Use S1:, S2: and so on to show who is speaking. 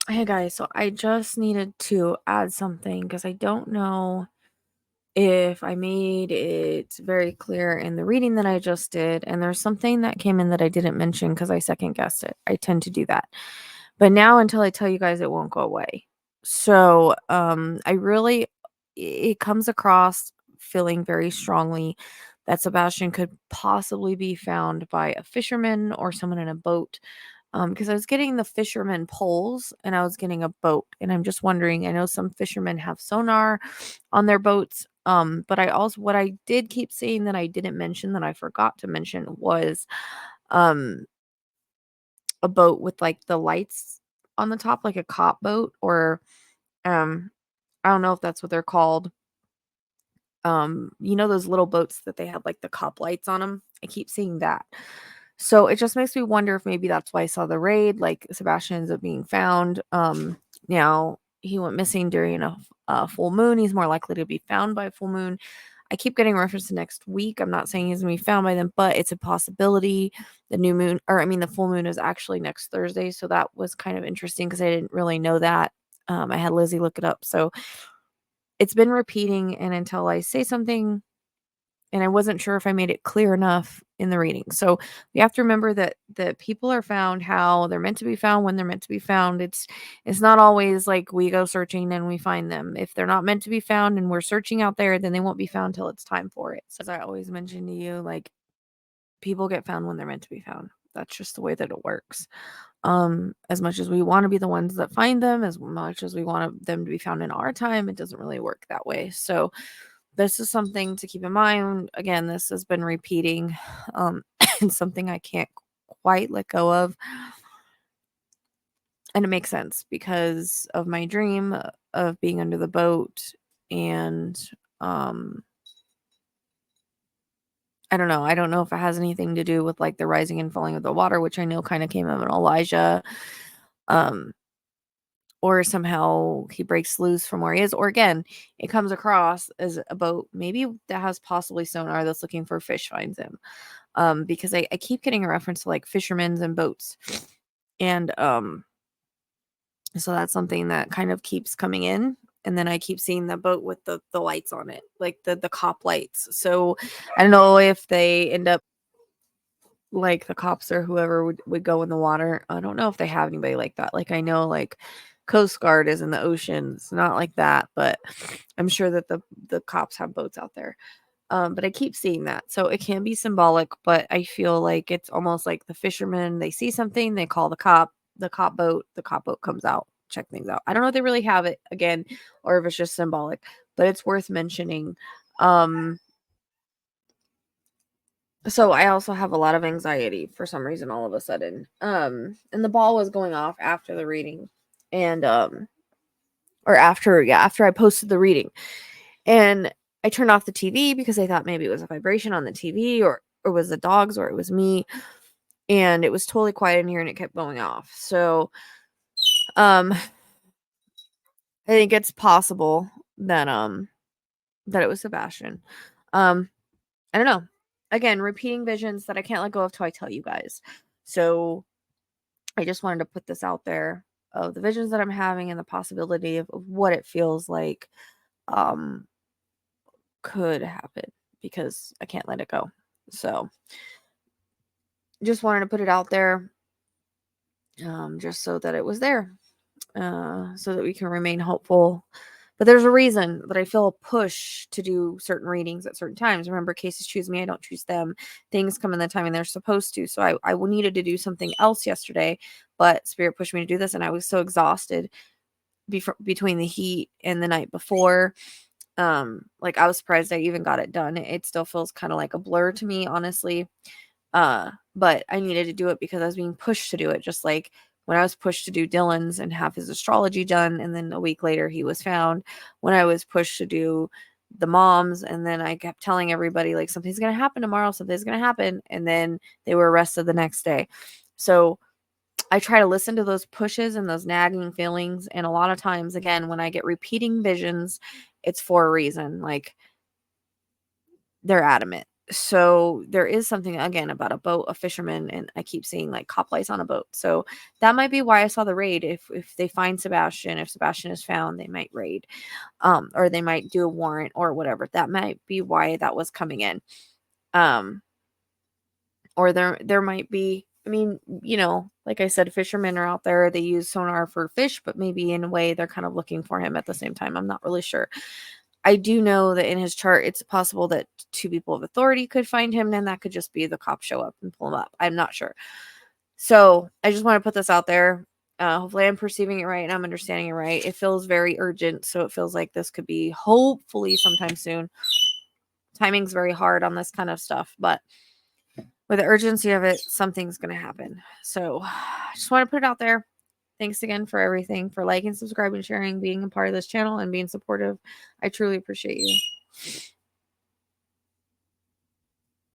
S1: Hey guys, so I just needed to add something because I don't know if I made it very clear in the reading that I just did. And there's something that came in that I didn't mention because I second guessed it. I tend to do that. But now until I tell you guys, it won't go away. So it comes across feeling very strongly that Sebastian could possibly be found by a fisherman or someone in a boat, because I was getting the fisherman poles and I was getting a boat, and I'm just wondering, I know some fishermen have sonar on their boats, but I also, what I did keep saying that I didn't mention, that I forgot to mention, was um a boat with like the lights on the top, like a cop boat, or um I don't know if that's what they're called. Those little boats that they have like the cop lights on them. I keep seeing that. So it just makes me wonder if maybe that's why I saw the raid, like Sebastian ends up being found. Now he went missing during a full moon. He's more likely to be found by a full moon. I keep getting reference to next week. I'm not saying he's gonna be found by them, but it's a possibility. The full moon is actually next Thursday, so that was kind of interesting because I didn't really know that. I had Lizzie look it up, so it's been repeating, and until I say something, and I wasn't sure if I made it clear enough in the reading. So we have to remember that people are found how they're meant to be found, when they're meant to be found. It's not always like we go searching and we find them. If they're not meant to be found and we're searching out there, then they won't be found till it's time for it. So as I always mention to you, like, people get found when they're meant to be found. That's just the way that it works. As much as we want to be the ones that find them, as much as we want them to be found in our time, it doesn't really work that way. So this is something to keep in mind. Again, this has been repeating, and something I can't quite let go of. And it makes sense because of my dream of being under the boat, and I don't know. I don't know if it has anything to do with like the rising and falling of the water, which I know kind of came of an Elijah, um, or somehow he breaks loose from where he is, or again, it comes across as a boat maybe that has possibly sonar that's looking for fish finds him. Because I keep getting a reference to like fishermen's and boats, and so that's something that kind of keeps coming in. And then I keep seeing the boat with the lights on it, like the cop lights. So I don't know if they end up, like, the cops or whoever would go in the water. I don't know if they have anybody like that. Like, I know, like, Coast Guard is in the ocean. It's not like that, but I'm sure that the cops have boats out there. But I keep seeing that. So it can be symbolic, but I feel like it's almost like the fishermen, they see something, they call the cop boat comes out, check things out. I don't know if they really have it again, or if it's just symbolic, but it's worth mentioning. So I also have a lot of anxiety for some reason all of a sudden. And the ball was going off after the reading, and or after I posted the reading. And I turned off the TV because I thought maybe it was a vibration on the TV, or it was the dogs, or it was me. And it was totally quiet in here and it kept going off. So I think it's possible that it was Sebastian. I don't know. Again, repeating visions that I can't let go of till I tell you guys. So I just wanted to put this out there of the visions that I'm having and the possibility of what it feels like um could happen, because I can't let it go. So just wanted to put it out there, just so that it was there, so that we can remain hopeful. But there's a reason that I feel a push to do certain readings at certain times. Remember, cases choose me, I don't choose them. Things come in the timing they're supposed to. So I needed to do something else yesterday, but Spirit pushed me to do this, and I was so exhausted between the heat and the night before. Like, I was surprised I even got it done. It still feels kind of like a blur to me, honestly. But I needed to do it because I was being pushed to do it, just like when I was pushed to do Dylan's and have his astrology done, and then a week later he was found. When I was pushed to do the moms, and then I kept telling everybody, like, something's gonna happen tomorrow, something's gonna happen, and then they were arrested the next day. So I try to listen to those pushes and those nagging feelings, and a lot of times, again, when I get repeating visions, it's for a reason. Like, they're adamant. So there is something again about a boat, a fisherman, and I keep seeing like cop lights on a boat. So that might be why I saw the raid. If they find Sebastian, if Sebastian is found, they might raid, or they might do a warrant or whatever. That might be why that was coming in. Or there might be, I mean, like I said, fishermen are out there. They use sonar for fish, but maybe in a way they're kind of looking for him at the same time. I'm not really sure. I do know that in his chart, it's possible that 2 people of authority could find him, and that could just be the cops show up and pull him up. I'm not sure. So I just want to put this out there. Hopefully I'm perceiving it right and I'm understanding it right. It feels very urgent, so it feels like this could be hopefully sometime soon. Timing's very hard on this kind of stuff, but with the urgency of it, something's going to happen. So I just want to put it out there. Thanks again for everything, for liking, subscribing, sharing, being a part of this channel, and being supportive. I truly appreciate you.